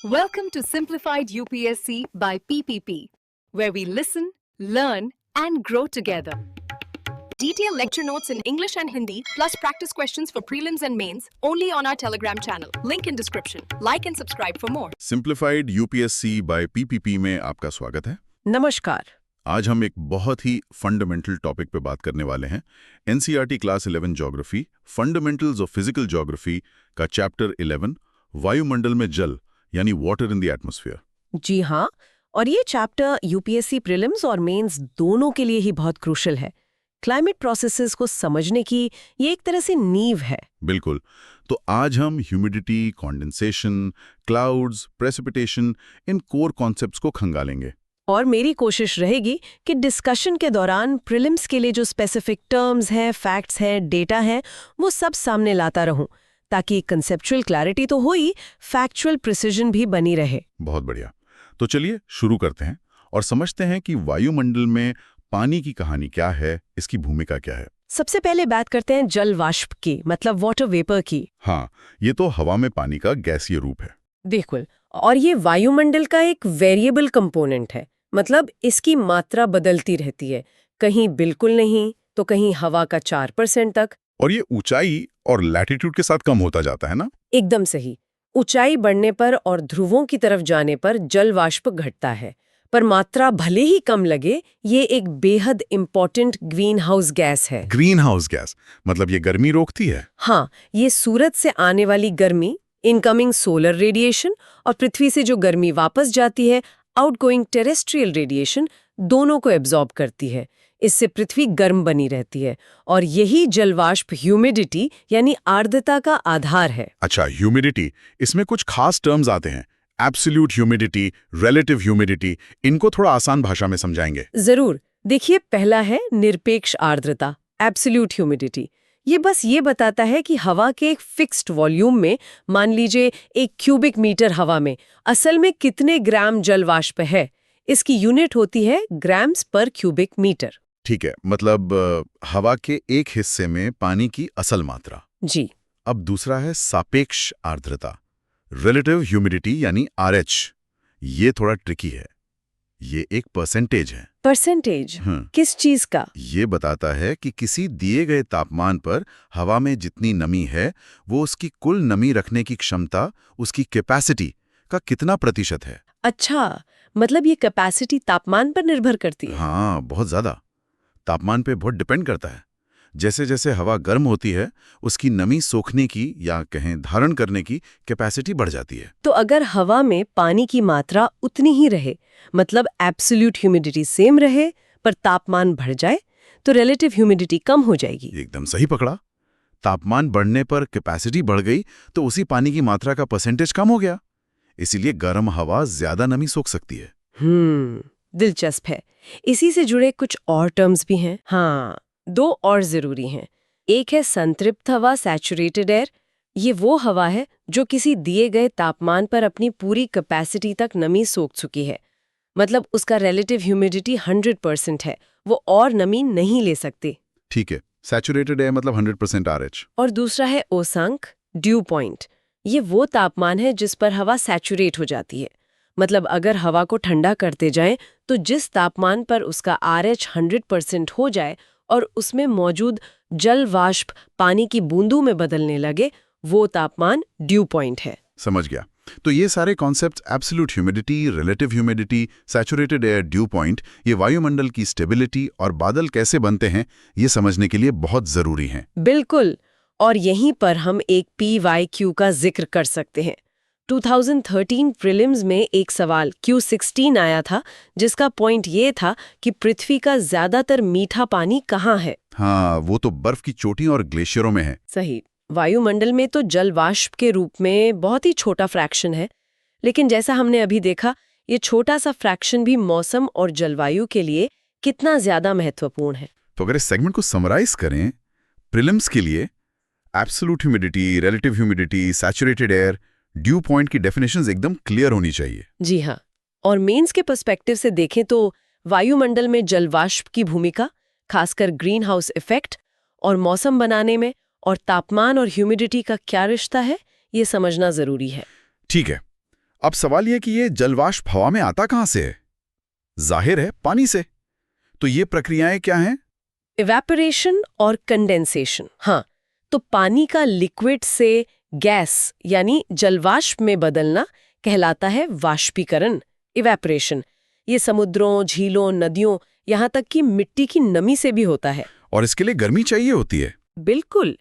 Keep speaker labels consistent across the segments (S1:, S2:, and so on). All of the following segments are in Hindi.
S1: Welcome to Simplified UPSC by PPP, where we listen, learn, and grow together. Detailed lecture notes in English and Hindi, plus practice questions for prelims and mains, only on our Telegram channel. Link in description. Like and subscribe for more.
S2: Simplified UPSC by PPP में आपका स्वागत है।
S3: नमस्कार।
S2: आज हम एक बहुत ही फंडामेंटल टॉपिक पे बात करने वाले हैं। NCERT class 11 geography fundamentals of physical geography का चैप्टर 11 वायुमंडल में जल यानी वाटर इन द एटमॉस्फेयर।
S3: जी हाँ, और ये चैप्टर यूपीएससी प्रीलिम्स और मेंस दोनों के लिए ही बहुत क्रूशियल है। क्लाइमेट प्रोसेसेस को समझने की ये एक तरह से नींव है।
S2: बिल्कुल। तो आज हम ह्यूमिडिटी, कॉन्डेंसेशन, क्लाउड्स, प्रेसिपिटेशन इन कोर कॉन्सेप्ट्स को खंगालेंगे।
S3: और मेरी कोशिश रहेगी कि डिस्कशन के दौरान प्रीलिम्स के लिए जो स्पेसिफिक टर्म्स हैं, फैक्ट्स हैं, डेटा हैं, वो सब सामने लाता रहूं, ताकि कंसेप्चुअल क्लैरिटी तो हो ही, फैक्चुअल प्रिसिजन भी बनी रहे।
S2: बहुत बढ़िया। तो चलिए शुरू करते हैं और समझते हैं कि वायुमंडल में पानी की कहानी क्या है, इसकी भूमिका क्या है।
S3: सबसे पहले बात करते हैं जल वाष्प की, मतलब वाटर वेपर की।
S2: हाँ, ये तो हवा में पानी का गैसीय रूप है।
S3: बिल्कुल, और ये वायुमंडल का एक वेरिएबल कंपोनेंट है, मतलब इसकी मात्रा बदलती रहती है, कहीं बिल्कुल नहीं तो कहीं हवा का 4% तक।
S2: और ये ऊंचाई और लैटिट्यूड के साथ कम होता जाता है ना?
S3: एकदम सही। ऊंचाई बढ़ने पर और ध्रुवों की तरफ जाने पर जल वाष्प घटता है, पर मात्रा भले ही कम लगे, ये एक बेहद इंपॉर्टेंट ग्रीन हाउस गैस है।
S2: ग्रीन हाउस गैस मतलब ये गर्मी रोकती है?
S3: हाँ, ये सूरज से आने वाली गर्मी, इनकमिंग सोलर रेडिएशन, और पृथ्वी से जो गर्मी वापस जाती है, आउटगोइंग टेरेस्ट्रियल रेडिएशन, दोनों को एब्जॉर्ब करती है। इससे पृथ्वी गर्म बनी रहती है, और यही जलवाष्प ह्यूमिडिटी यानी आर्द्रता का आधार है।
S2: अच्छा, ह्यूमिडिटी, इसमें कुछ खास टर्म्स आते हैं। एब्सोल्यूट ह्यूमिडिटी, रिलेटिव ह्यूमिडिटी, इनको थोड़ा आसान भाषा में समझाएंगे?
S3: जरूर। देखिए, पहला है निरपेक्ष आर्द्रता, एब्सोल्यूट ह्यूमिडिटी। ये बस ये बताता है कि हवा के एक फिक्स्ड वॉल्यूम में, मान लीजिए 1 क्यूबिक मीटर हवा में, असल में कितने ग्राम जल वाष्प है। इसकी यूनिट होती है ग्राम्स पर क्यूबिक मीटर।
S2: ठीक है, मतलब हवा के एक हिस्से में पानी की असल मात्रा।
S3: जी।
S2: अब दूसरा है सापेक्ष आर्द्रता, रिलेटिव ह्यूमिडिटी यानी RH। ये थोड़ा ट्रिकी है। ये एक परसेंटेज है।
S3: परसेंटेज? किस चीज का?
S2: ये बताता है कि किसी दिए गए तापमान पर हवा में जितनी नमी है, वो उसकी कुल नमी रखने की क्षमता, उसकी कैपेसिटी का कितना प्रतिशत है।
S3: अच्छा, मतलब ये कैपेसिटी तापमान पर निर्भर करती है?
S2: हाँ, बहुत ज्यादा। तापमान पे बहुत डिपेंड करता है। जैसे जैसे हवा गर्म होती है, उसकी नमी सोखने की या कहें धारण करने की कैपेसिटी बढ़ जाती है।
S3: तो अगर हवा में पानी की मात्रा उतनी ही रहे, मतलब एब्सोल्यूट ह्यूमिडिटी सेम रहे, पर तापमान बढ़ जाए, तो रिलेटिव ह्यूमिडिटी कम हो जाएगी।
S2: एकदम सही पकड़ा। तापमान बढ़ने पर कैपेसिटी बढ़ गई तो उसी पानी की मात्रा का परसेंटेज कम हो गया। इसीलिए गर्म हवा ज्यादा नमी सोख सकती है।
S3: दिलचस्प है। इसी से जुड़े कुछ और टर्म्स भी हैं। हाँ, 2 और जरूरी हैं। एक है संतृप्त हवा, सैचुरेटेड एयर। ये वो हवा है जो किसी दिए गए तापमान पर अपनी पूरी कैपेसिटी तक नमी सोख चुकी है, मतलब उसका रिलेटिव ह्यूमिडिटी 100% है, वो और नमी नहीं ले सकती।
S2: ठीक है, सैचुरेटेड एयर मतलब 100% RH।
S3: और दूसरा है ओसांक, ड्यू पॉइंट। ये वो तापमान है जिस पर हवा सैचुरेट हो जाती है, मतलब अगर हवा को ठंडा करते जाएं तो जिस तापमान पर उसका RH 100% हो जाए और उसमें मौजूद जल वाष्प पानी की बूंदों में बदलने लगे, वो तापमान ड्यू पॉइंट है।
S2: समझ गया। तो ये सारे concepts, absolute humidity, relative humidity, saturated air, due point, ये वायुमंडल की स्टेबिलिटी और बादल कैसे बनते हैं, ये समझने के लिए बहुत जरूरी हैं।
S3: बिल्कुल। और यहीं पर हम एक PYQ का जिक्र कर सकते हैं। 2013 प्रीलिम्स में एक सवाल Q16 आया था, जिसका पॉइंट ये था कि पृथ्वी का ज्यादातर मीठा पानी कहाँ है।
S2: हाँ, वो तो बर्फ की चोटी और ग्लेशियरों में है।
S3: सही। वायुमंडल में तो जल वाष्प के रूप में बहुत ही छोटा फ्रैक्शन है, लेकिन जैसा हमने अभी देखा, ये छोटा सा फ्रैक्शन भी मौसम और जलवायु के लिए कितना ज्यादा महत्वपूर्ण है।
S2: तो अगर इस सेगमेंट को समराइज करें, प्रीलिम्स के लिए absolute humidity, relative humidity, saturated air, due point की डेफिनेशंस एकदम क्लियर होनी चाहिए।
S3: जी हाँ। और मेंस के पर्सपेक्टिव से देखें तो वायुमंडल में जल वाष्प की भूमिका, खासकर ग्रीन हाउस इफेक्ट और मौसम बनाने में, और तापमान और ह्यूमिडिटी का क्या रिश्ता है, ये समझना जरूरी है।
S2: ठीक है, अब सवाल यह कि ये जलवाष्प हवा में आता कहां से है? जाहिर है पानी से। तो ये प्रक्रियाएं क्या हैं?
S3: इवेपोरेशन और कंडेंसेशन। हाँ, तो पानी का लिक्विड से गैस यानी जलवाष्प में बदलना कहलाता है वाष्पीकरण, इवेपोरेशन। ये समुद्रों, झीलों, नदियों, यहाँ तक कि मिट्टी की नमी से भी होता है।
S2: और इसके लिए गर्मी चाहिए होती है।
S3: बिल्कुल।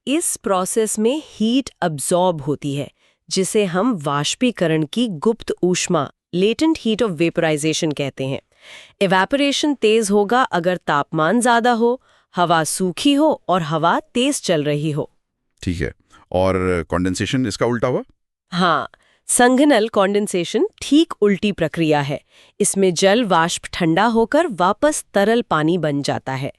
S3: इस प्रोसेस में हीट अब्सॉर्ब होती है, जिसे हम वाष्पीकरण की गुप्त ऊष्मा, लेटेंट हीट ऑफ वेपोराइजेशन कहते हैं। इवेपोरेशन तेज होगा अगर तापमान ज्यादा हो, हवा सूखी हो और हवा तेज चल रही हो।
S2: ठीक है। और कंडेंसेशन इसका उल्टा हुआ?
S3: हाँ, संघनन कॉन्डेंसेशन ठीक उल्टी प्रक्रिया है। इसमें जल वाष्प ठंडा होकर वापस तरल पानी बन जाता है।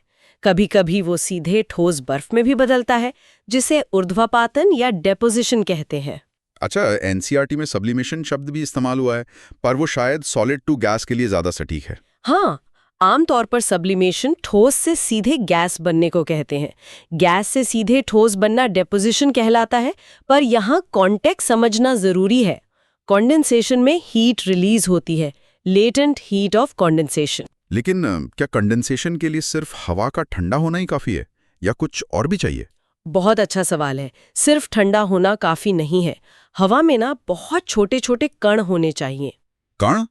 S3: कभी कभी वो सीधे ठोस बर्फ में भी बदलता है, जिसे ऊर्ध्वपातन या डेपोजिशन कहते हैं।
S2: अच्छा, एनसीईआरटी में सब्लिमेशन शब्द भी इस्तेमाल हुआ है, पर वो शायद सॉलिड टू गैस के लिए ज्यादा सटीक है।
S3: हाँ, आमतौर पर सब्लिमेशन ठोस से सीधे गैस बनने को कहते हैं। गैस से सीधे ठोस बनना डेपोजिशन कहलाता है, पर यहाँ कॉन्टेक्स्ट समझना जरूरी है। कॉन्डेंसेशन में हीट रिलीज होती है, लेटेंट हीट ऑफ कॉन्डेंसेशन।
S2: लेकिन क्या कंडेंसेशन के लिए सिर्फ हवा का ठंडा होना ही काफी है या कुछ और भी चाहिए?
S3: बहुत अच्छा सवाल है। सिर्फ ठंडा होना काफी नहीं है। हवा में ना बहुत छोटे छोटे कण होने चाहिए।
S2: कण?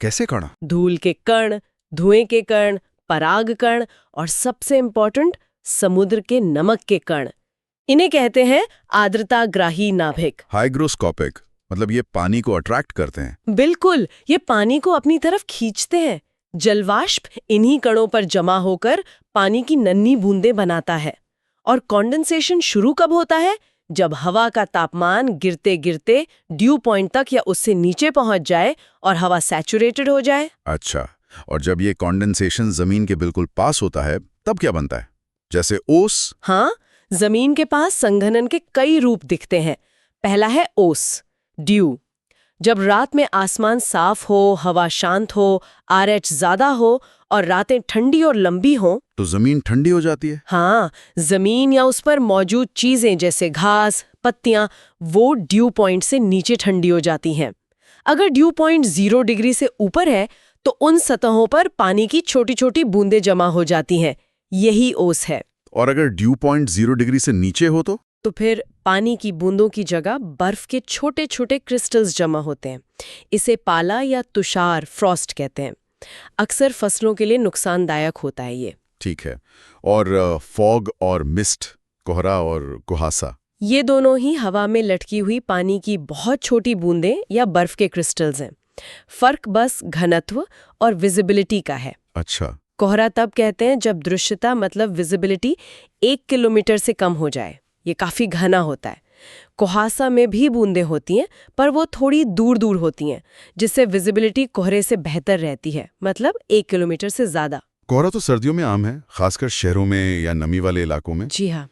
S2: कैसे कण?
S3: धूल के कण, धुएं के कण, पराग कण और सबसे इम्पोर्टेंट समुद्र के नमक के कण। इन्हें कहते हैं आर्द्रताग्राही नाभिक।
S2: हाइग्रोस्कोपिक, मतलब ये पानी को अट्रैक्ट करते हैं।
S3: बिल्कुल, ये पानी को अपनी तरफ खींचते हैं। जलवाष्प इन्हीं कणों पर जमा होकर पानी की नन्ही बूंदें बनाता है। और कॉन्डेंसेशन शुरू कब होता है? जब हवा का तापमान गिरते गिरते ड्यू पॉइंट तक या उससे नीचे पहुंच जाए और हवा सैचुरेटेड हो जाए।
S2: अच्छा, और जब ये कंडेंसेशन जमीन के बिल्कुल पास होता है तब क्या बनता है? जैसे ओस?
S3: हाँ, जमीन के पास संघनन के कई रूप दिखते हैं। पहला है ओस, ड्यू। जब रात में आसमान साफ हो, हवा शांत हो, RH ज्यादा हो और रातें ठंडी और लंबी हो,
S2: तो जमीन ठंडी हो जाती है।
S3: हाँ, जमीन या उस पर मौजूद चीजें जैसे घास, पत्तियां, वो ड्यू पॉइंट से नीचे ठंडी हो जाती हैं। अगर ड्यू पॉइंट 0 डिग्री से ऊपर है तो उन सतहों पर पानी की छोटी छोटी बूंदें जमा हो जाती हैं। यही ओस है।
S2: और अगर ड्यू पॉइंट 0 डिग्री से नीचे हो
S3: तो फिर पानी की बूंदों की जगह बर्फ के छोटे छोटे क्रिस्टल्स जमा होते हैं। इसे पाला या तुषार, फ्रॉस्ट कहते हैं। अक्सर फसलों के लिए नुकसानदायक होता है ये।
S2: ठीक है। और फॉग और मिस्ट, कोहरा और कुहासा,
S3: ये दोनों ही हवा में लटकी हुई पानी की बहुत छोटी बूंदें या बर्फ के क्रिस्टल्स हैं। फर्क बस घनत्व और विजिबिलिटी का है।
S2: अच्छा।
S3: कोहरा तब कहते हैं जब दृश्यता मतलब विजिबिलिटी 1 किलोमीटर से कम हो जाए। ये काफी घना होता है। कुहासा में भी बूंदें होती हैं, पर वो थोड़ी दूर दूर होती हैं, जिससे विजिबिलिटी कोहरे से बेहतर रहती है, मतलब 1 किलोमीटर से ज्यादा।
S2: कोहरा तो सर्दियों में आम है, खासकर शहरों में या नमी वाले इलाकों में।
S3: जी हाँ,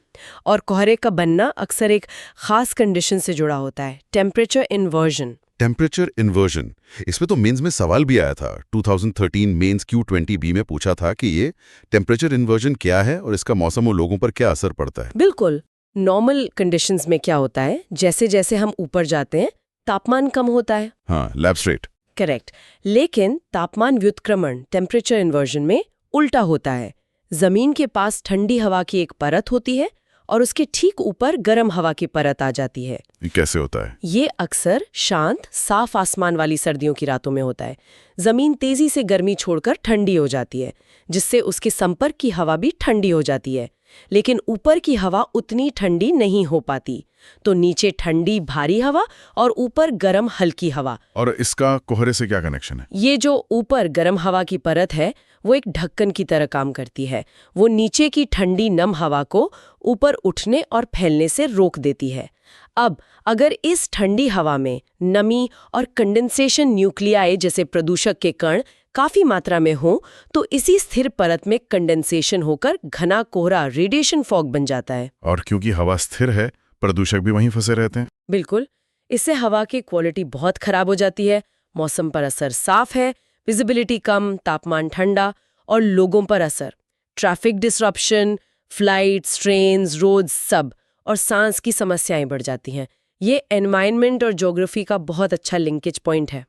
S3: और कोहरे का बनना अक्सर एक खास कंडीशन से जुड़ा होता है, टेम्परेचर इन्वर्जन।
S2: टेम्परेचर इन्वर्जन, इसमें तो मेंस में सवाल भी आया था। 2013 मेंस Q20B में पूछा था कि ये टेम्परेचर इन्वर्जन क्या है और इसका मौसम और लोगों पर क्या असर पड़ता है।
S3: बिल्कुल। नॉर्मल कंडीशंस में क्या होता है, जैसे जैसे हम ऊपर जाते हैं तापमान कम होता है।
S2: हाँ, लैप्स रेट।
S3: करेक्ट। लेकिन तापमान व्युत्क्रमण, टेम्परेचर इन्वर्जन में उल्टा होता है। जमीन के पास ठंडी हवा की एक परत होती है और उसके ठीक ऊपर गर्म हवा की परत आ जाती है।
S2: ये कैसे होता है?
S3: ये अक्सर शांत, साफ आसमान वाली सर्दियों की रातों में होता है। जमीन तेजी से गर्मी छोड़कर ठंडी हो जाती है, जिससे उसके संपर्क की हवा भी ठंडी हो जाती है। लेकिन ऊपर की हवा उतनी ठंडी नहीं हो पाती, तो नीचे ठंडी भारी हवा और ऊपर गर्म हल्की हवा।
S2: और इसका कोहरे से क्या कनेक्शन है?
S3: ये जो ऊपर गर्म हवा की परत है वो एक ढक्कन की तरह काम करती है। वो नीचे की ठंडी नम हवा को ऊपर उठने और फैलने से रोक देती है। अब अगर इस ठंडी हवा में नमी और कंडेंसेशन न्यूक्लियाई जैसे प्रदूषक के कण काफी मात्रा में हो, तो इसी स्थिर परत में कंडेंसेशन होकर घना कोहरा, रेडिएशन फॉग बन जाता है।
S2: और क्योंकि हवा स्थिर है, प्रदूषक भी वहीं फंसे रहते हैं।
S3: बिल्कुल। इससे हवा की क्वालिटी बहुत खराब हो जाती है। मौसम पर असर साफ है, विजिबिलिटी कम, तापमान ठंडा, और लोगों पर असर, traffic disruption, flights, trains, roads सब, और सांस की समस्याएं बढ़ जाती हैं। ये एनवायरनमेंट और ज्योग्राफी का बहुत अच्छा लिंकेज पॉइंट है।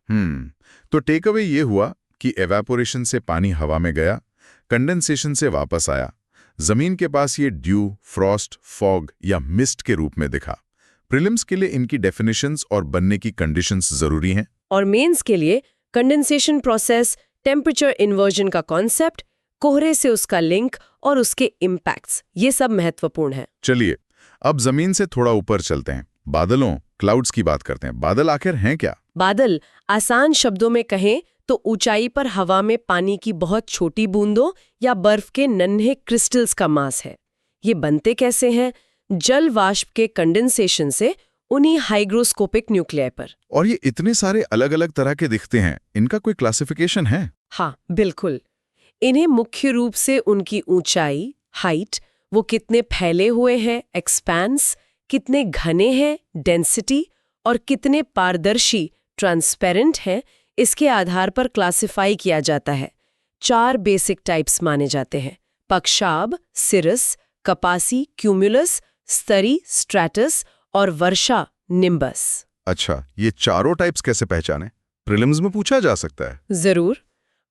S2: तो टेक अवे ये हुआ कि एवेपोरेशन से पानी हवा में गया, कंडेंसेशन से वापस आया, जमीन के पास ये ड्यू, फ्रॉस्ट, फॉग या मिस्ट के रूप में दिखा। प्रीलिम्स के लिए इनकी डेफिनेशंस और बनने की कंडीशंस जरूरी हैं।
S3: और मेंस के लिए कंडेंसेशन प्रोसेस, टेम्परेचर इन्वर्जन का कॉन्सेप्ट, कोहरे से उसका लिंक और उसके इम्पैक्ट्स, ये सब महत्वपूर्ण है।
S2: चलिए अब जमीन से थोड़ा ऊपर चलते हैं, बादलों, क्लाउड्स की बात करते हैं। बादल आखिर हैं क्या?
S3: बादल आसान शब्दों में कहें तो ऊंचाई पर हवा में पानी की बहुत छोटी बूंदों या बर्फ के नन्हे क्रिस्टल्स का मास है। ये बनते कैसे हैं? जल वाष्प के कंडेंसेशन से उन्हीं हाइग्रोस्कोपिक न्यूक्लियाई पर।
S2: और ये इतने सारे अलग अलग तरह के दिखते हैं, इनका कोई क्लासिफिकेशन है?
S3: हाँ, बिल्कुल। इन्हें मुख्य रूप से उनकी ऊंचाई, हाइट, वो कितने फैले हुए हैं, एक्सपेंस, कितने घने हैं, डेंसिटी, और कितने पारदर्शी, ट्रांसपेरेंट हैं, इसके आधार पर क्लासिफाई किया जाता है। 4 बेसिक टाइप्स माने जाते हैं: पक्षाब, सिरस, कपासी, क्यूमुलस, स्तरी, स्ट्रैटस और वर्षा, निम्बस।
S2: अच्छा, ये चारों टाइप्स कैसे पहचाने? प्रीलिम्स में पूछा जा सकता है।
S3: जरूर।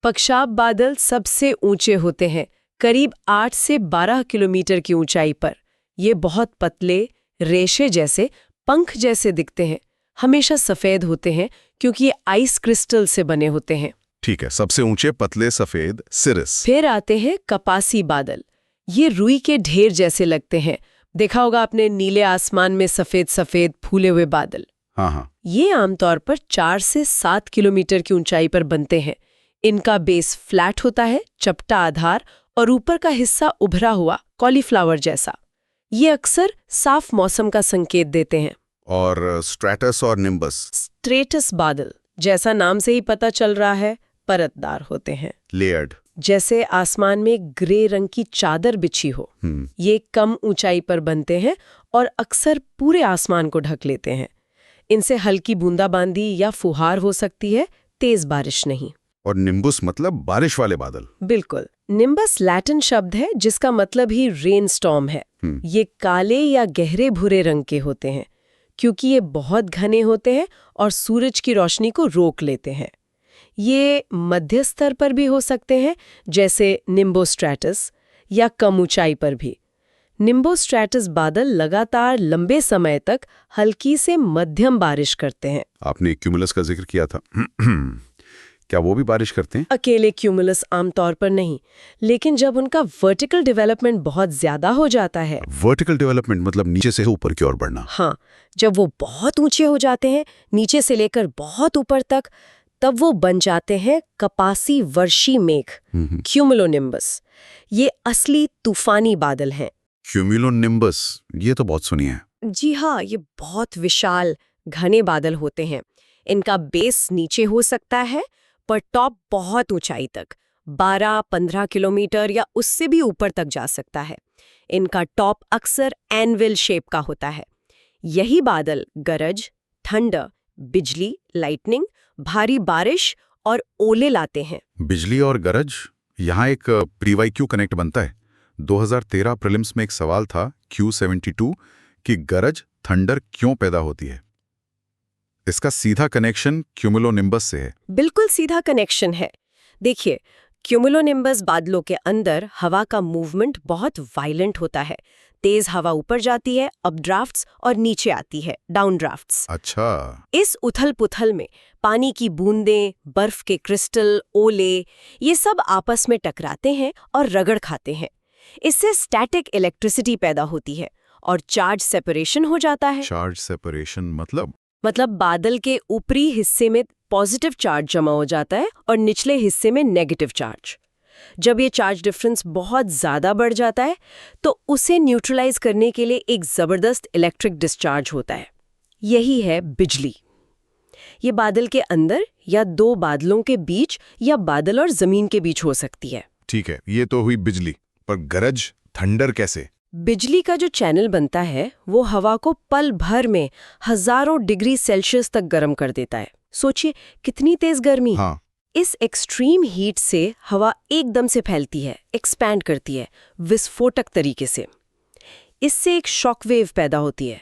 S3: पक्षाब बादल सबसे ऊंचे होते हैं, करीब 8 से 12 किलोमीटर की ऊंचाई पर। ये बहुत पतले, रेशे जैसे, पंख जैसे दिखते हैं, हमेशा सफेद होते हैं क्योंकि ये आइस क्रिस्टल से बने होते हैं।
S2: ठीक है, सबसे ऊंचे, पतले, सफेद, सिरस।
S3: फिर आते हैं कपासी बादल। ये रुई के ढेर जैसे लगते हैं। देखा होगा आपने नीले आसमान में सफेद सफेद फूले हुए बादल।
S2: हाँ।
S3: ये आमतौर पर 4 से 7 किलोमीटर की ऊंचाई पर बनते हैं। इनका बेस फ्लैट होता है, चपटा आधार, और ऊपर का हिस्सा उभरा हुआ, कॉलीफ्लावर जैसा। ये अक्सर साफ मौसम का संकेत देते हैं।
S2: और स्ट्रैटस और निम्बस?
S3: स्ट्रेटस बादल, जैसा नाम से ही पता चल रहा है, परतदार होते हैं,
S2: लेयर्ड,
S3: जैसे आसमान में ग्रे रंग की चादर बिछी हो। ये कम ऊंचाई पर बनते हैं और अक्सर पूरे आसमान को ढक लेते हैं। इनसे हल्की बूंदाबांदी या फुहार हो सकती है, तेज बारिश नहीं।
S2: और निम्बस मतलब बारिश वाले बादल?
S3: बिल्कुल। निम्बस लैटिन शब्द है जिसका मतलब ही रेन स्टॉर्म है। ये काले या गहरे भूरे रंग के होते हैं क्योंकि ये बहुत घने होते हैं और सूरज की रोशनी को रोक लेते हैं। ये मध्य स्तर पर भी हो सकते हैं, जैसे निम्बोस्ट्रैटस, या कम ऊंचाई पर भी। निम्बोस्ट्रैटस बादल लगातार लंबे समय तक हल्की से मध्यम बारिश करते हैं।
S2: आपने क्यूमुलस का जिक्र किया था। क्या वो भी बारिश करते हैं?
S3: अकेले क्यूमुलस आमतौर पर नहीं, लेकिन जब उनका वर्टिकल डेवलपमेंट बहुत ज्यादा हो जाता है।
S2: वर्टिकल डेवलपमेंट मतलब नीचे से ऊपर की ओर बढ़ना?
S3: हाँ, जब वो बहुत ऊंचे हो जाते हैं, नीचे से लेकर बहुत ऊपर तक, तब वो बन जाते हैं कपासी वर्षी मेघ, क्यूमुलोनिम्बस। ये असली तूफानी बादल हैं।
S2: क्यूमुलोनिम्बस, ये तो बहुत सुनी है।
S3: जी हाँ, ये बहुत विशाल घने बादल होते हैं। इनका बेस नीचे हो सकता है, पर टॉप बहुत ऊंचाई तक 12-15 किलोमीटर या उससे भी ऊपर तक जा सकता है। इनका टॉप अक्सर एनविल शेप का होता है। यही बादल गरज, थंडर, बिजली, लाइटनिंग, भारी बारिश और ओले लाते हैं।
S2: बिजली और गरज, यहाँ एक प्री-वाईक्यू कनेक्ट बनता है। 2013 प्रीलिम्स में एक सवाल था Q72 कि गरज, थंडर क्यों पैदा होती है। इसका सीधा कनेक्शन क्यूमुलोनिम्बस से है।
S3: बिल्कुल सीधा कनेक्शन है। देखिए, क्यूमुलोनिम्बस बादलों के अंदर हवा का मूवमेंट बहुत वायलेंट होता है। तेज हवा ऊपर जाती है, अपड्राफ्ट्स, और नीचे आती है, डाउनड्राफ्ट्स।
S2: अच्छा।
S3: इस उथल-पुथल में पानी की बूंदें, बर्फ के क्रिस्टल, ओले, ये सब आपस में टकराते हैं और रगड़ खाते हैं। इससे स्टैटिक इलेक्ट्रिसिटी पैदा होती है और चार्ज सेपरेशन हो जाता है।
S2: चार्ज सेपरेशन मतलब
S3: बादल के ऊपरी हिस्से में पॉजिटिव चार्ज जमा हो जाता है और निचले हिस्से में नेगेटिव चार्ज। जब ये चार्ज डिफरेंस बहुत ज़्यादा बढ़ जाता है तो उसे न्यूट्रलाइज करने के लिए एक ज़बरदस्त इलेक्ट्रिक डिस्चार्ज होता है। यही है बिजली। ये बादल के अंदर या 2 बादलों के बीच या बादल और ज़मीन के बीच हो सकती है।
S2: ठीक है, ये तो हुई बिजली, पर गरज, थंडर कैसे?
S3: बिजली का जो चैनल बनता है वो हवा को पल भर में हजारों डिग्री सेल्सियस तक गर्म कर देता है। सोचिए कितनी तेज गर्मी।
S2: हाँ।
S3: इस एक्सट्रीम हीट से हवा एकदम से फैलती है, एक्सपैंड करती है विस्फोटक तरीके से। इससे एक शॉक वेव पैदा होती है।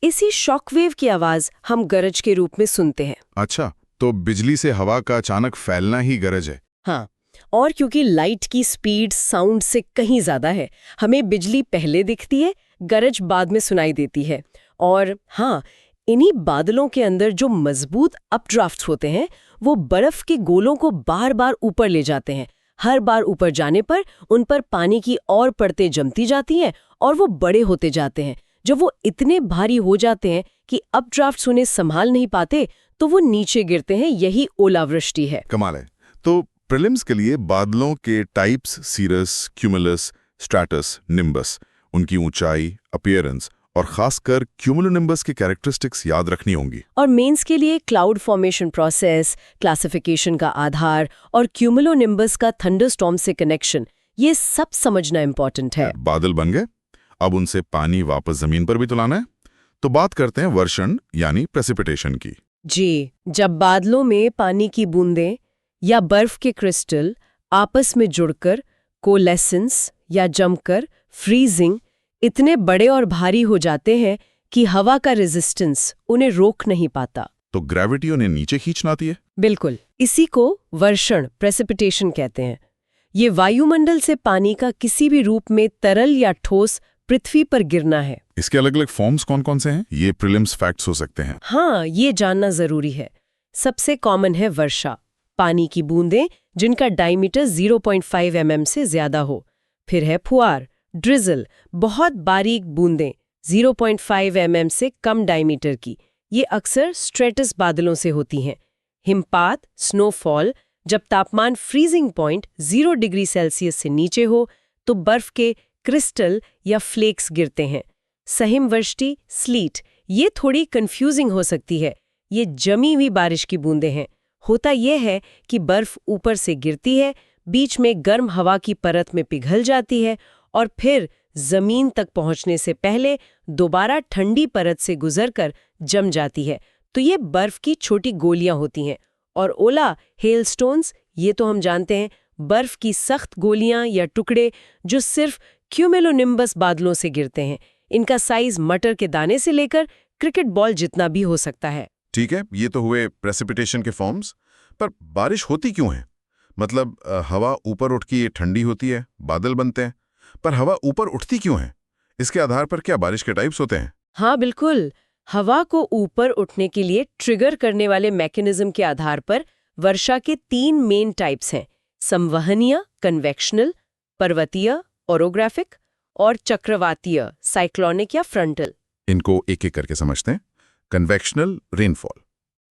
S3: इसी शॉकवेव की आवाज हम गरज के रूप में सुनते हैं।
S2: अच्छा, तो बिजली से हवा का अचानक फैलना ही गरज है।
S3: हाँ, और क्योंकि लाइट की स्पीड साउंड से कहीं ज्यादा है, हमें बिजली पहले दिखती है, गरज बाद में सुनाई देती है। और हाँ, इन्हीं बादलों के अंदर जो मजबूत अपड्राफ्ट्स होते हैं, वो बर्फ के गोलों को बार बार ऊपर ले जाते हैं। हर बार ऊपर जाने पर उन पर पानी की और परतें जमती जाती हैं और वो बड़े होते जाते हैं। जब वो इतने भारी हो जाते हैं कि अपड्राफ्ट्स उन्हें संभाल नहीं पाते, तो वो नीचे गिरते हैं। यही ओलावृष्टि है।
S2: कमाल है। तो प्रीलिम्स के लिए बादलों के types cirrus, cumulus, stratus, nimbus, उनकी ऊंचाई, अपीयरेंस और खासकर क्यूमुलोनिम्बस की कैरेक्टरिस्टिक्स याद रखनी होंगी।
S3: और मेंस के लिए क्लाउड फॉर्मेशन प्रोसेस, क्लासिफिकेशन का आधार और क्यूमुलोनिम्बस का थंडरस्टॉर्म से कनेक्शन, ये सब समझना इंपॉर्टेंट है।
S2: बादल बन गए, अब उनसे पानी वापस जमीन पर भी तो लाना है। तो बात करते हैं वर्षण यानी प्रेसिपिटेशन की।
S3: जी, जब बादलों में पानी की बूंदें या बर्फ के क्रिस्टल आपस में जुड़कर कोलेसेंस या जमकर फ्रीजिंग इतने बड़े और भारी हो जाते हैं कि हवा का रेजिस्टेंस उन्हें रोक नहीं पाता,
S2: तो ग्रेविटी उन्हें नीचे खींच लाती है।
S3: बिल्कुल, इसी को वर्षण प्रेसिपिटेशन कहते हैं। ये वायुमंडल से पानी का किसी भी रूप में तरल या ठोस पृथ्वी पर गिरना है।
S2: इसके अलग अलग फॉर्म्स कौन कौन से हैं? ये प्रीलिम्स फैक्ट्स हो सकते हैं।
S3: हाँ, ये जानना जरूरी है। सबसे कॉमन है वर्षा, पानी की बूंदें जिनका डायमीटर 0.5 mm से ज्यादा हो। फिर है फुआर, ड्रिजल, बहुत बारीक बूंदें 0.5 mm से कम डायमीटर की। ये अक्सर स्ट्रेटस बादलों से होती हैं। हिमपात, स्नोफॉल, जब तापमान फ्रीजिंग पॉइंट 0 डिग्री सेल्सियस से नीचे हो तो बर्फ के क्रिस्टल या फ्लेक्स गिरते हैं। सहिमवृष्टि, स्लीट, ये थोड़ी कंफ्यूजिंग हो सकती है। ये जमी हुई बारिश की बूंदें हैं। होता यह है कि बर्फ ऊपर से गिरती है, बीच में गर्म हवा की परत में पिघल जाती है और फिर जमीन तक पहुंचने से पहले दोबारा ठंडी परत से गुजरकर जम जाती है। तो ये बर्फ की छोटी गोलियां होती हैं। और ओला, हेलस्टोन्स, ये तो हम जानते हैं, बर्फ की सख्त गोलियां या टुकड़े जो सिर्फ क्यूमुलोनिम्बस बादलों से गिरते हैं। इनका साइज मटर के दाने से लेकर क्रिकेट बॉल जितना भी हो सकता है।
S2: ठीक है, ये तो हुए प्रेसिपिटेशन के फॉर्म्स। पर बारिश होती क्यों है? मतलब हवा ऊपर उठ के ये ठंडी होती है, बादल बनते हैं, पर हवा ऊपर उठती क्यों है? इसके आधार पर क्या बारिश के टाइप्स होते हैं?
S3: हाँ बिल्कुल, हवा को ऊपर उठने के लिए ट्रिगर करने वाले मैकेनिज्म के आधार पर वर्षा के 3 मेन टाइप्स हैं: संवहनीय, कन्वेक्शनल, पर्वतीय, ओरोग्राफिक, और चक्रवातीय, साइक्लोनिक या फ्रंटल।
S2: इनको एक एक करके समझते हैं। Convectional rainfall.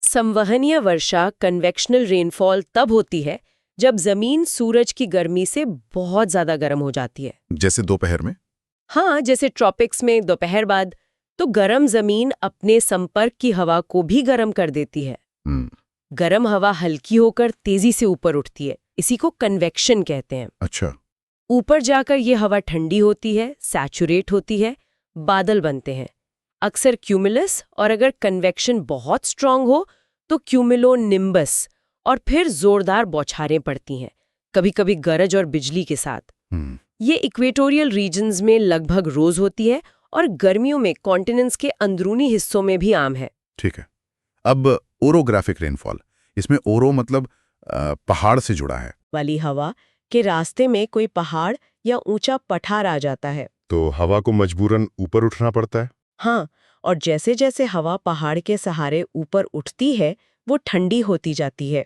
S3: संवहनीय वर्षा, कन्वेक्शनल रेनफॉल तब होती है जब जमीन सूरज की गर्मी से बहुत ज्यादा गर्म हो जाती है।
S2: जैसे दोपहर में?
S3: हाँ, जैसे ट्रॉपिक्स में दोपहर बाद। तो गर्म जमीन अपने संपर्क की हवा को भी गर्म कर देती है। गर्म हवा हल्की होकर तेजी से ऊपर उठती है, इसी को कन्वेक्शन कहते हैं।
S2: अच्छा।
S3: ऊपर जाकर ये हवा ठंडी होती है, सैचुरेट होती है, बादल बनते हैं, अक्सर क्यूमुलस, और अगर कन्वेक्शन बहुत स्ट्रांग हो तो क्यूमुलोनिम्बस, और फिर जोरदार बौछारें पड़ती हैं, कभी कभी गरज और बिजली के साथ। ये इक्वेटोरियल रीजन्स में लगभग रोज होती है और गर्मियों में कॉन्टिनेंट्स के अंदरूनी हिस्सों में भी आम है।
S2: ठीक है। अब ओरोग्राफिक रेनफॉल, इसमें ओरो मतलब पहाड़ से जुड़ा है
S3: वाली हवा के रास्ते में कोई पहाड़ या ऊंचा पठार आ जाता है,
S2: तो हवा को मजबूरन ऊपर उठना पड़ता है।
S3: हाँ, और जैसे जैसे हवा पहाड़ के सहारे ऊपर उठती है वो ठंडी होती जाती है।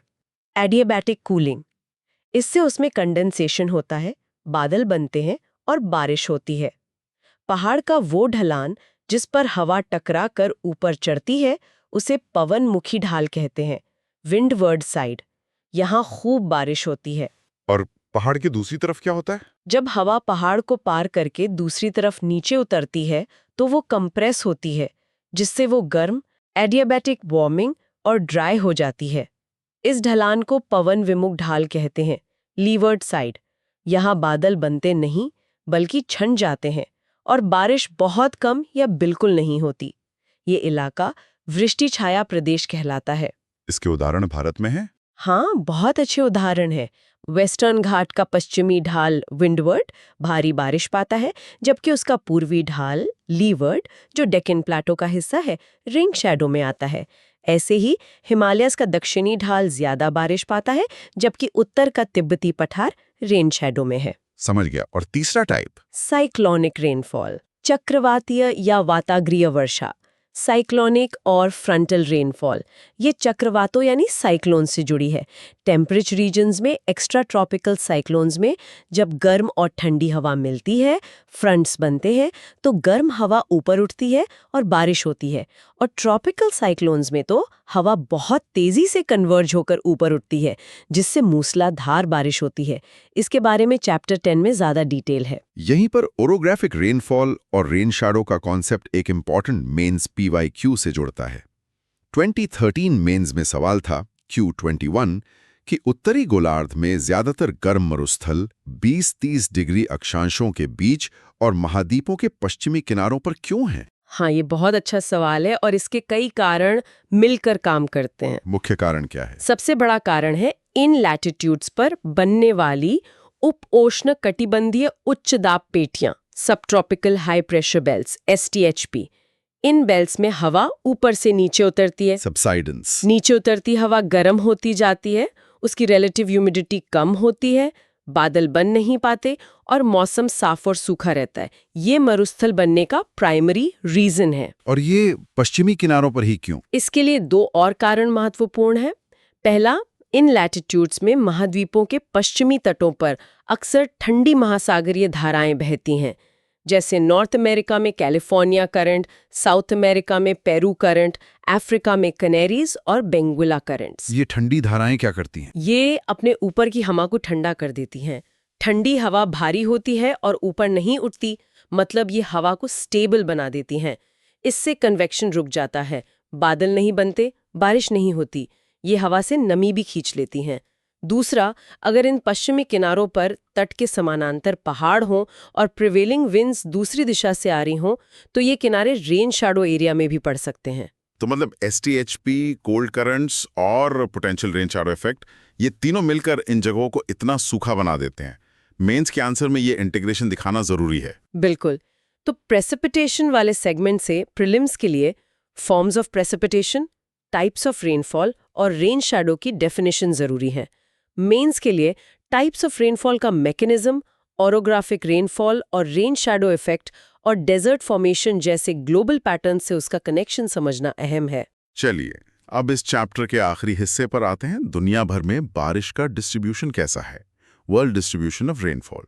S3: एडियाबैटिक कूलिंग, इससे उसमें कंडेंसेशन होता है, बादल बनते हैं और बारिश होती है। पहाड़ का वो ढलान जिस पर हवा टकरा कर ऊपर चढ़ती है उसे पवनमुखी ढाल कहते हैं, विंडवर्ड साइड। यहाँ खूब बारिश होती है।
S2: और पहाड़ की दूसरी तरफ क्या होता है?
S3: जब हवा पहाड़ को पार करके दूसरी तरफ नीचे उतरती है तो वो कंप्रेस होती है, जिससे वो गर्म, एडियाबैटिक वार्मिंग और ड्राई हो जाती है। इस ढलान को पवन विमुख ढाल कहते हैं, लीवर्ड साइड। यहाँ बादल बनते नहीं बल्कि छन जाते हैं और बारिश बहुत कम या बिल्कुल नहीं होती। ये इलाका वृष्टि छाया प्रदेश कहलाता है।
S2: इसके उदाहरण भारत में हैं?
S3: हाँ, बहुत अच्छे उदाहरण हैं। वेस्टर्न घाट का पश्चिमी ढाल विंडवर्ड भारी बारिश पाता है, जबकि उसका पूर्वी ढाल लीवर्ड, जो डेक्कन प्लेटो का हिस्सा है, रेन शैडो में आता है। ऐसे ही हिमालयस का दक्षिणी ढाल ज्यादा बारिश पाता है, जबकि उत्तर का तिब्बती पठार रेन शैडो में है।
S2: समझ गया। और तीसरा टाइप?
S3: साइक्लोनिक रेनफॉल, चक्रवातीय या वाताग्रीय वर्षा। साइक्लोनिक और फ्रंटल रेनफॉल ये चक्रवातों यानी साइक्लोन से जुड़ी है। टेम्परेट रीजन्स में एक्स्ट्रा ट्रॉपिकल साइक्लोन्स में जब गर्म और ठंडी हवा मिलती है, फ्रंट्स बनते हैं, तो गर्म हवा ऊपर उठती है और बारिश होती है। और ट्रॉपिकल साइक्लोन्स में तो हवा बहुत तेजी से कन्वर्ज होकर ऊपर उठती है, जिससे मूसलाधार बारिश होती है। इसके बारे में चैप्टर 10 में ज्यादा डिटेल है।
S2: यहीं पर ओरोग्राफिक रेनफॉल और रेन शैडो का कॉन्सेप्ट एक इंपॉर्टेंट मेंस PYQ से जुड़ता है। 2013 मेंस में सवाल था Q21 कि उत्तरी गोलार्ध में ज्यादातर गर्म मरुस्थल 20-30 डिग्री अक्षांशों के बीच और महाद्वीपों के पश्चिमी किनारों पर क्यों हैं?
S3: हाँ, ये बहुत अच्छा सवाल है और इसके कई कारण मिलकर काम करते हैं।
S2: मुख्य कारण क्या है?
S3: सबसे बड़ा कारण है इन लैटिट्यूड्स पर बनने वाली उपोष्ण कटिबंधीय उच्च दाब पेटियां, सब tropical high pressure belts STHP। इन बेल्ट्स में हवा ऊपर से नीचे उतरती है।
S2: सबसाइडेंस।
S3: नीचे उतरती हवा गर्म होती जाती है, उसकी रिलेटिव ह्यूमिडिटी कम होती है, बादल बन नहीं पाते और मौसम साफ और सूखा रहता है। ये मरुस्थल बनने का प्राइमरी रीजन है।
S2: और ये पश्चिमी किनारों पर ही क्यों?
S3: इसके लिए दो और कारण महत्वपूर्ण हैं। पहला, इन लैटिट्यूड्स में महाद्वीपों के पश्चिमी तटों पर अक्सर ठंडी महासागरीय धाराएं बहती हैं, जैसे नॉर्थ अमेरिका में कैलिफोर्निया करंट, साउथ अमेरिका में पेरू करंट, अफ्रीका में कनेरीज और बेंगुला करंट्स।
S2: ये ठंडी धाराएं क्या करती हैं?
S3: ये अपने ऊपर की हवा को ठंडा कर देती हैं। ठंडी हवा भारी होती है और ऊपर नहीं उठती, मतलब ये हवा को स्टेबल बना देती हैं। इससे कन्वेक्शन रुक जाता है, बादल नहीं बनते, बारिश नहीं होती। ये हवा से नमी भी खींच लेती हैं। दूसरा, अगर इन पश्चिमी किनारों पर तट के समानांतर पहाड़ हों और प्रिवेलिंग विंड्स दूसरी दिशा से आ रही हों, तो ये किनारे रेन शैडो एरिया में भी पड़ सकते हैं।
S2: तो मतलब STHP, कोल्ड करंट्स और पोटेंशियल रेन शैडो इफेक्ट, ये तीनों मिलकर इन जगहों को इतना सूखा बना देते हैं। मेंस के आंसर में ये इंटीग्रेशन दिखाना जरूरी है।
S3: बिल्कुल। तो प्रेसिपिटेशन वाले सेगमेंट से प्रीलिम्स के लिए forms of precipitation, types of rainfall और रेन शैडो की डेफिनेशन जरूरी है। मेंस के लिए टाइप्स ऑफ रेनफॉल का मैकेनिज्म, ओरोग्राफिक रेनफॉल और रेन शैडो इफेक्ट और डेजर्ट फॉर्मेशन जैसे ग्लोबल पैटर्न से उसका कनेक्शन समझना अहम है।
S2: चलिए, अब इस चैप्टर के आखिरी हिस्से पर आते हैं। दुनिया भर में बारिश का डिस्ट्रीब्यूशन कैसा है? World distribution of rainfall.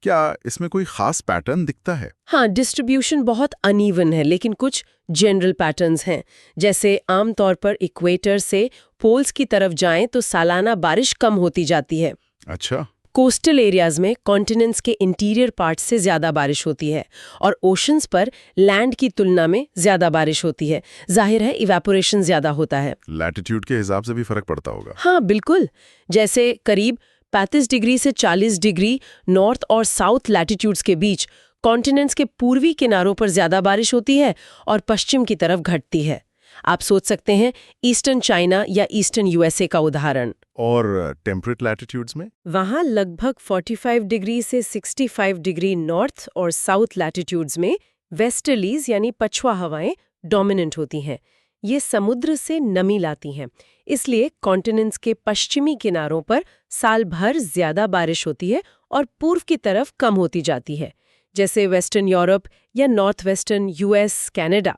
S2: क्या इसमें कोई खास पैटर्न दिखता है?
S3: हाँ, डिस्ट्रीब्यूशन बहुत अनइवन है, लेकिन कुछ जनरल पैटर्न्स हैं। जैसे आमतौर पर इक्वेटर से पोल्स की तरफ जाएं तो सालाना बारिश कम होती जाती है।
S2: अच्छा।
S3: कोस्टल एरियाज में कॉन्टिनेंट्स के इंटीरियर पार्ट से ज्यादा बारिश होती है और ओशंस पर लैंड की तुलना में ज्यादा बारिश होती है। जाहिर है, इवेपोरेशन ज्यादा होता है।
S2: लैटिट्यूड के हिसाब से भी फर्क पड़ता होगा।
S3: हाँ, बिल्कुल। जैसे करीब 35 डिग्री से 40 डिग्री नॉर्थ और साउथ लैटिट्यूड्स के बीच कॉन्टिनेंट्स के पूर्वी किनारों पर ज्यादा बारिश होती है और पश्चिम की तरफ घटती है। आप सोच सकते हैं ईस्टर्न चाइना या ईस्टर्न USA का उदाहरण।
S2: और टेम्परेट लैटिट्यूड्स में?
S3: वहाँ लगभग 45 डिग्री से 65 डिग्री नॉर्थ और साउथ लैटिट्यूड्स में वेस्टर्लीज यानी पछुआ हवाएं डोमिनेंट होती हैं। ये समुद्र से नमी लाती हैं, इसलिए कॉन्टिनेंट्स के पश्चिमी किनारों पर साल भर ज्यादा बारिश होती है और पूर्व की तरफ कम होती जाती है, जैसे वेस्टर्न यूरोप या नॉर्थ वेस्टर्न US, कनाडा।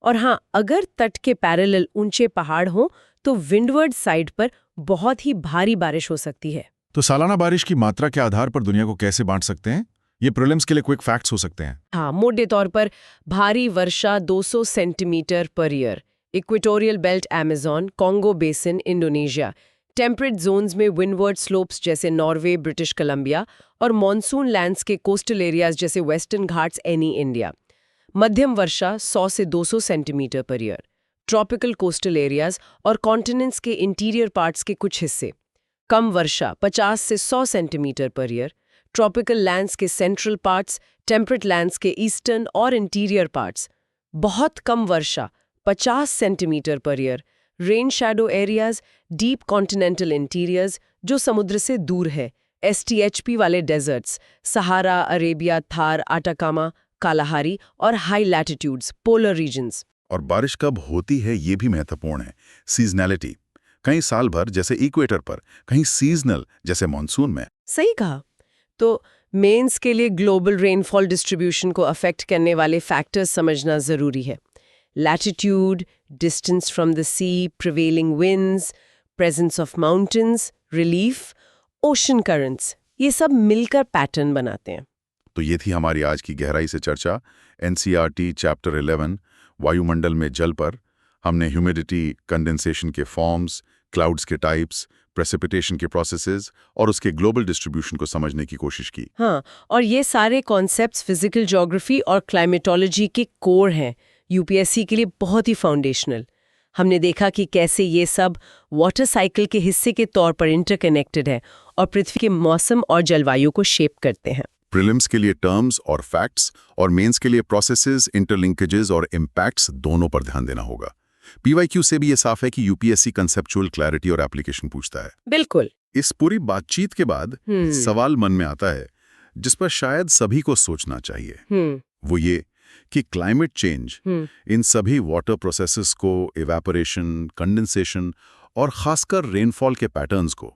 S3: और हाँ, अगर तट के पैरेलल ऊंचे पहाड़ हों तो विंडवर्ड साइड पर बहुत ही भारी बारिश हो सकती है।
S4: तो सालाना बारिश की मात्रा के आधार पर दुनिया को कैसे बांट सकते हैं? ये प्रीलिम्स के लिए क्विक फैक्ट्स हो सकते हैं।
S3: हाँ, मोटे तौर पर भारी वर्षा 200 centimetre per year, equatorial belt Amazon, Congo basin, Indonesia. Temperate zones में विंडवर्ड स्लोप्स जैसे नॉर्वे, ब्रिटिश कोलंबिया और मॉनसून लैंड्स के कोस्टल एरियाज जैसे वेस्टर्न घाट्स, एनी इंडिया। मध्यम वर्षा 100 से 200 centimetre per year. Tropical coastal areas और कॉन्टिनेंट्स के इंटीरियर पार्ट्स के कुछ हिस्से। कम वर्षा 50 से 100 centimetre per year. Tropical lands के सेंट्रल पार्ट्स, टेम्परेट लैंड्स के ईस्टर्न और इंटीरियर पार्ट्स। बहुत कम वर्षा 50 centimetre per year. Rain shadow areas, deep continental interiors, जो समुद्र से दूर है, STHP वाले डेजर्ट्स, सहारा, अरेबिया, थार, आटाकामा, कालाहारी और हाई लैटिट्यूड्स, पोलर रीजन्स।
S2: और बारिश कब होती है ये भी महत्वपूर्ण है। सीजनैलिटी, कहीं साल भर जैसे इक्वेटर पर, कहीं सीजनल जैसे मॉनसून में।
S3: सही कहा। तो मेंस के लिए ग्लोबल रेनफॉल डिस्ट्रीब्यूशन को अफेक्ट करने वाले फैक्टर्स समझना ज़रूरी है। Latitude, distance from the sea, prevailing winds, presence of mountains, relief, ocean currents, ये सब मिलकर पैटर्न बनाते हैं।
S2: तो ये थी हमारी आज की गहराई से चर्चा NCERT चैप्टर 11 वायुमंडल में जल पर। हमने ह्यूमिडिटी, कंडेंसेशन के फॉर्म्स, क्लाउड्स के टाइप्स, प्रेसिपिटेशन के प्रोसेसेस और उसके ग्लोबल डिस्ट्रीब्यूशन को समझने की कोशिश की।
S3: हाँ, और ये सारे कॉन्सेप्ट्स फिजिकल ज्योग्राफी और क्लाइमेटोलॉजी के कोर हैं, UPSC के लिए बहुत ही फाउंडेशनल। हमने देखा कि कैसे ये सब वाटर साइकिल के हिस्से के तौर पर इंटरकनेक्टेड है और पृथ्वी के मौसम और जलवायु को शेप करते हैं।
S2: प्रीलिम्स के लिए टर्म्स और फैक्ट्स और मेंस के लिए प्रोसेसेस, इंटरलिंकेजेस और इम्पैक्ट्स दोनों पर ध्यान देना होगा। PYQ से भी ये साफ है कि UPSC कंसेप्चुअल क्लैरिटी और एप्लीकेशन पूछता है।
S3: बिल्कुल।
S2: इस पूरी बातचीत के बाद सवाल मन में आता है जिस पर शायद सभी को सोचना चाहिए, वो ये कि क्लाइमेट चेंज इन सभी वाटर प्रोसेसेस को, इवेपोरेशन, कंडेंसेशन और खासकर रेनफॉल के पैटर्न्स को,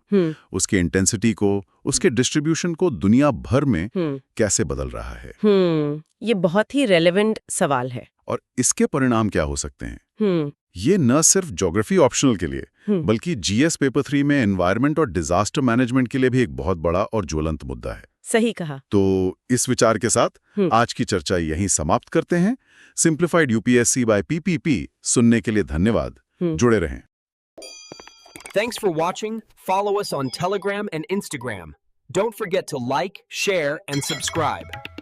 S2: उसके इंटेंसिटी को, उसके डिस्ट्रीब्यूशन को दुनिया भर में कैसे बदल रहा है।
S3: ये बहुत ही रेलेवेंट सवाल है।
S2: और इसके परिणाम क्या हो सकते हैं। ये न सिर्फ ज्योग्राफी ऑप्शनल के लिए बल्कि GS पेपर 3 में एनवायरनमेंट और डिजास्टर मैनेजमेंट के लिए भी एक बहुत बड़ा और ज्वलंत मुद्दा है।
S3: सही कहा।
S2: तो इस विचार के साथ आज की चर्चा यहीं समाप्त करते हैं। सिंप्लीफाइड UPSC बाय PPP सुनने के लिए धन्यवाद। जुड़े रहें।
S5: Thanks for watching. Follow us on Telegram and Instagram. Don't forget to like, share, and subscribe.